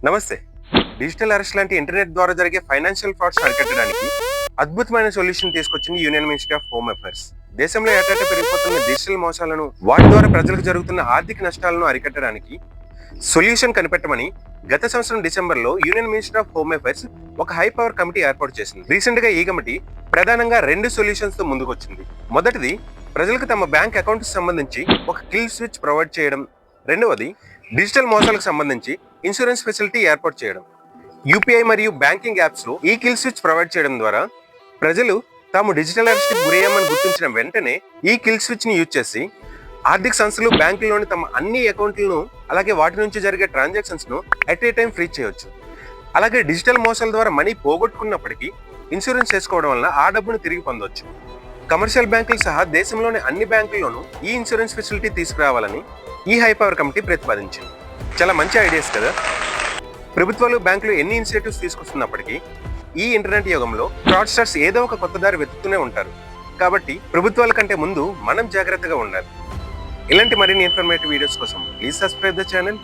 నమస్తే. Digital arrest లాంటి internet ద్వారా జరిగే ఫైనాన్షియల్ ఫ్రాడ్స్ అరికట్టడానికి అద్భుతమైన సొల్యూషన్ తీసుకొచ్చింది union ministry of home affairs. దేశంలో ఏటేటా పెరిగిపోతున్న డిజిటల్ మోసాలను, వాటి ద్వారా ప్రజలకు జరుగుతున్న ఆర్థిక నష్టాలను అరికట్టడానికి సొల్యూషన్ కనిపెట్టమని గత సంవత్సరం డిసెంబర్లో union ministry of home affairs ఒక హై పవర్ కమిటీ ఏర్పాటు చేసింది. రీసెంట్ గా ఈ కమిటీ ప్రధానంగా 2 సొల్యూషన్స్ తో ముందుకొచ్చింది. మొదటిది, ప్రజలకు తమ బ్యాంక్ అకౌంట్ కి సంబంధించి ఒక కిల్ స్విచ్ ప్రొవైడ్ చేయడం. రెండవది, డిజిటల్ మోసాలకు సంబంధించి ఇన్సూరెన్స్ ఫెసిలిటీ ఏర్పాటు చేయడం. యూపీఐ మరియు బ్యాంకింగ్ యాప్స్ లో ఈ కిల్ స్విచ్ ప్రొవైడ్ చేయడం ద్వారా ప్రజలు తాము డిజిటల్ అరెస్ట్ కి గురయ్యామని గుర్తించిన వెంటనే ఈ కిల్ స్విచ్ ని యూజ్ చేసి ఆర్థిక సంస్థలు బ్యాంకుల్లోని తమ అన్ని అకౌంట్లను, అలాగే వాటి నుంచి జరిగే ట్రాన్సాక్షన్స్ ను అట్ ఏ టైం ఫ్రీజ్ చేయొచ్చు. అలాగే డిజిటల్ మోసాల ద్వారా మనీ పోగొట్టుకున్నప్పటికీ ఇన్సూరెన్స్ చేసుకోవడం వల్ల ఆ డబ్బును తిరిగి పొందొచ్చు. కమర్షియల్ బ్యాంకులు సహా దేశంలోని అన్ని బ్యాంకుల్లోనూ ఈ ఇన్సూరెన్స్ ఫెసిలిటీ తీసుకురావాలని ఈ హై పవర్ కమిటీ ప్రతిపాదించింది. చాలా మంచి ఐడియాస్ కదా. ప్రభుత్వాలు, బ్యాంకులు ఎన్ని ఇనిషియేటివ్స్ తీసుకొస్తున్నప్పటికీ ఈ ఇంటర్నెట్ యుగంలో ఫ్రాడ్స్టర్స్ ఏదో ఒక కొత్త దారి వెతుకుతూనే ఉంటారు. కాబట్టి ప్రభుత్వాల కంటే ముందు మనం జాగ్రత్తగా ఉండాలి. ఇలాంటి మరిన్ని ఇన్ఫర్మేటివ్ వీడియోస్ కోసం ప్లీజ్ సబ్స్క్రైబ్ ద ఛానల్.